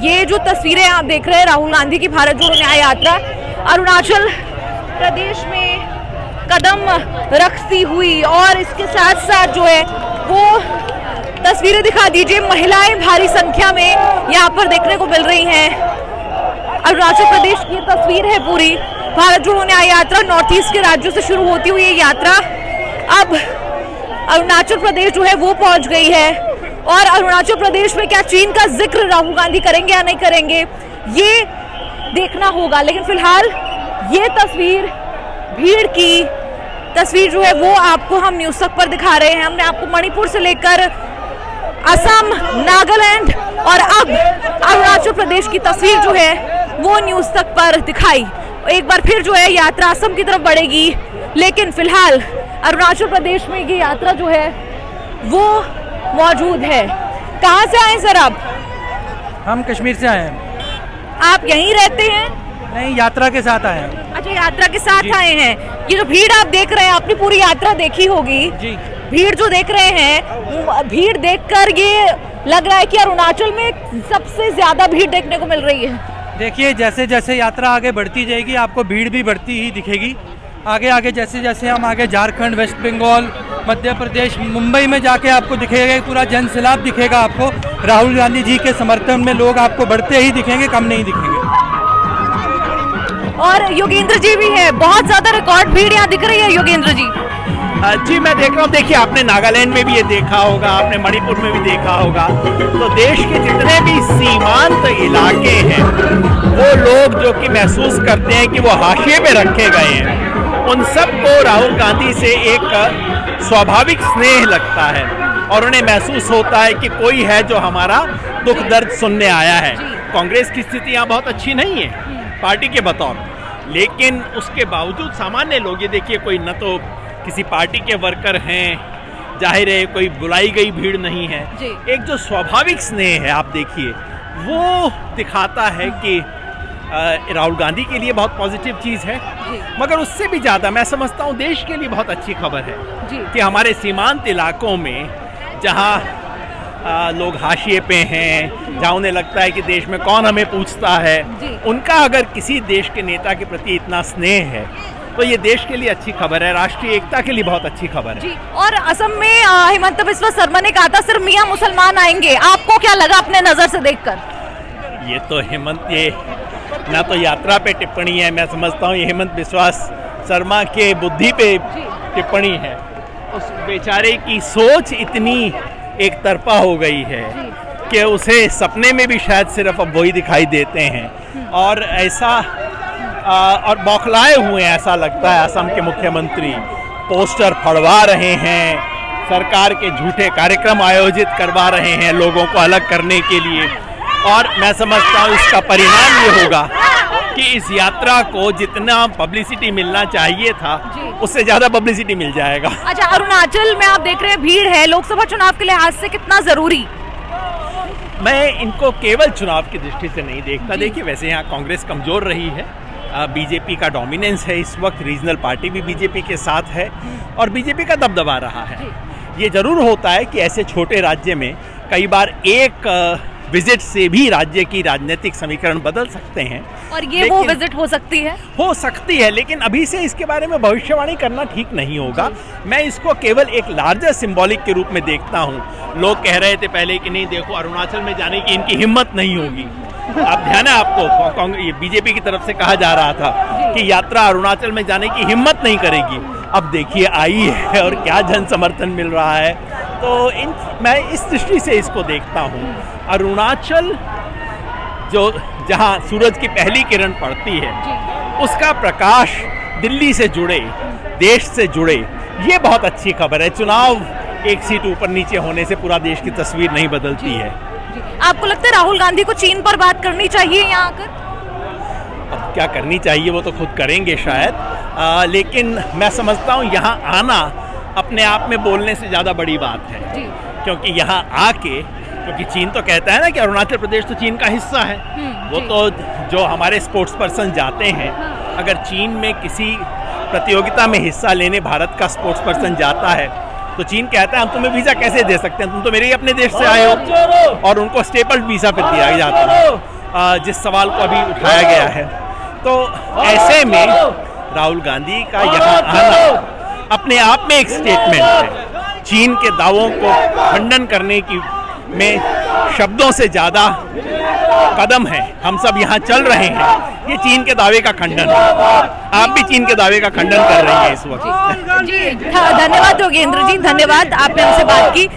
ये जो तस्वीरें आप देख रहे हैं राहुल गांधी की भारत जोड़ो न्याय यात्रा अरुणाचल प्रदेश में कदम रखती हुई, और इसके साथ साथ जो है वो तस्वीरें दिखा दीजिए, महिलाएं भारी संख्या में यहाँ पर देखने को मिल रही हैं। अरुणाचल प्रदेश की तस्वीर है पूरी। भारत जोड़ो न्याय यात्रा नॉर्थ ईस्ट के राज्यों से शुरू होती हुई ये यात्रा अब अरुणाचल प्रदेश जो है वो पहुंच गई है। और अरुणाचल प्रदेश में क्या चीन का जिक्र राहुल गांधी करेंगे या नहीं करेंगे ये देखना होगा, लेकिन फिलहाल ये तस्वीर, भीड़ की तस्वीर जो है वो आपको हम न्यूज़ तक पर दिखा रहे हैं। हमने आपको मणिपुर से लेकर असम, नागालैंड और अब अरुणाचल प्रदेश की तस्वीर जो है वो न्यूज़ तक पर दिखाई। एक बार फिर जो है यात्रा असम की तरफ बढ़ेगी, लेकिन फिलहाल अरुणाचल प्रदेश में ये यात्रा जो है वो मौजूद है। कहाँ से आए सर आप? हम कश्मीर से आए हैं। आप यहीं रहते हैं? नहीं, यात्रा के साथ आए हैं। अच्छा, यात्रा के साथ आए हैं। ये जो भीड़ आप देख रहे हैं, आपने पूरी यात्रा देखी होगी जी। भीड़ जो देख रहे हैं, भीड़ देखकर ये लग रहा है कि अरुणाचल में सबसे ज्यादा भीड़ देखने को मिल रही है। देखिए, जैसे जैसे यात्रा आगे बढ़ती जाएगी आपको भीड़ भी बढ़ती ही दिखेगी। आगे आगे जैसे जैसे हम आगे झारखंड, वेस्ट बंगाल, मध्य प्रदेश, मुंबई में जाके आपको दिखेगा, पूरा जन सैलाब दिखेगा आपको। राहुल गांधी जी के समर्थन में लोग आपको बढ़ते ही दिखेंगे, कम नहीं दिखेंगे। और योगेंद्र जी भी है, बहुत ज्यादा रिकॉर्ड भीड़ यहाँ दिख रही है। योगेंद्र जी जी, मैं देख रहा हूँ। देखिए, आपने नागालैंड में भी ये देखा होगा, आपने मणिपुर में भी देखा होगा। तो देश के जितने भी सीमांत इलाके हैं वो लोग जो कि महसूस करते हैं कि वो हाशिए पे रखे गए हैं, उन सबको राहुल गांधी से एक स्वाभाविक स्नेह लगता है और उन्हें महसूस होता है कि कोई है जो हमारा दुख दर्द सुनने आया है। कांग्रेस की स्थिति यहाँ बहुत अच्छी नहीं है पार्टी के बतौर, लेकिन उसके बावजूद सामान्य लोग, ये देखिए, कोई न तो किसी पार्टी के वर्कर हैं, जाहिर है कोई बुलाई गई भीड़ नहीं है। एक जो स्वाभाविक स्नेह है आप देखिए वो दिखाता है कि राहुल गांधी के लिए बहुत पॉजिटिव चीज़ है। मगर उससे भी ज़्यादा मैं समझता हूँ देश के लिए बहुत अच्छी खबर है कि हमारे सीमांत इलाकों में जहाँ लोग हाशिए पे हैं, जहाँ उन्हें लगता है कि देश में कौन हमें पूछता है, उनका अगर किसी देश के नेता के प्रति इतना स्नेह है तो ये देश के लिए अच्छी खबर है, राष्ट्रीय एकता के लिए बहुत अच्छी खबर है। और असम में हिमंत बिस्वा शर्मा ने कहा था सिर्फ मियां मुसलमान आएंगे, आपको क्या लगा अपने नज़र से देखकर? ये तो हेमंत, ये ना तो यात्रा पे टिप्पणी है, मैं समझता हूँ ये हेमंत बिस्वा शर्मा के बुद्धि पे टिप्पणी है। उस बेचारे की सोच इतनी एक तरफा हो गई है कि उसे सपने में भी शायद सिर्फ अब वही दिखाई देते हैं, और ऐसा और बौखलाए हुए ऐसा लगता है। असम के मुख्यमंत्री पोस्टर फड़वा रहे हैं, सरकार के झूठे कार्यक्रम आयोजित करवा रहे हैं लोगों को अलग करने के लिए, और मैं समझता हूँ इसका परिणाम ये होगा कि इस यात्रा को जितना पब्लिसिटी मिलना चाहिए था उससे ज़्यादा पब्लिसिटी मिल जाएगा। अच्छा, अरुणाचल में आप देख रहे हैं भीड़ है, लोकसभा चुनाव के लिहाज से कितना ज़रूरी? मैं इनको केवल चुनाव की दृष्टि से नहीं देखता। देखिए, वैसे यहाँ कांग्रेस कमज़ोर रही है, बीजेपी का डोमिनेंस है इस वक्त, रीजनल पार्टी भी बीजेपी के साथ है और बीजेपी का दबदबा रहा है। ये ज़रूर होता है कि ऐसे छोटे राज्य में कई बार एक विजिट से भी राज्य की राजनीतिक समीकरण बदल सकते हैं, और ये वो विजिट हो सकती है, लेकिन अभी से इसके बारे में भविष्यवाणी करना ठीक नहीं होगा। मैं इसको केवल एक लार्जर सिंबॉलिक के रूप में देखता हूँ। लोग कह रहे थे पहले कि नहीं, देखो अरुणाचल में जाने की इनकी हिम्मत नहीं होगी। आप ध्यान है आपको, बीजेपी की तरफ से कहा जा रहा था कि यात्रा अरुणाचल में जाने की हिम्मत नहीं करेगी। अब देखिए आई है और क्या जन समर्थन मिल रहा है। तो मैं इस दृष्टि से इसको देखता हूँ। अरुणाचल जो जहाँ सूरज की पहली किरण पड़ती है उसका प्रकाश दिल्ली से जुड़े, देश से जुड़े, ये बहुत अच्छी खबर है। चुनाव एक सीट ऊपर नीचे होने से पूरा देश की तस्वीर नहीं बदलती है। आपको लगता है राहुल गांधी को चीन पर बात करनी चाहिए यहाँ आकर? अब क्या करनी चाहिए वो तो खुद करेंगे शायद, लेकिन मैं समझता हूँ यहाँ आना अपने आप में बोलने से ज़्यादा बड़ी बात है। क्योंकि यहाँ आके, क्योंकि चीन तो कहता है ना कि अरुणाचल प्रदेश तो चीन का हिस्सा है, वो तो जो हमारे स्पोर्ट्स पर्सन जाते हैं, अगर चीन में किसी प्रतियोगिता में हिस्सा लेने भारत का स्पोर्ट्स पर्सन जाता है तो चीन कहता है हम तुम्हें वीज़ा कैसे दे सकते हैं, तुम तो मेरे ही अपने देश से आए हो, और उनको स्टेपल वीज़ा फिर दिया जाता है, जिस सवाल को अभी उठाया गया है। तो ऐसे में राहुल गांधी का यहाँ आना अपने आप में एक स्टेटमेंट है। चीन के दावों को खंडन करने की में शब्दों से ज़्यादा कदम है। हम सब यहाँ चल रहे हैं, ये चीन के दावे का खंडन है। आप भी चीन के दावे का खंडन कर रही हैं इस वक्त। जी धन्यवाद योगेंद्र जी, धन्यवाद, आपने हमसे बात की।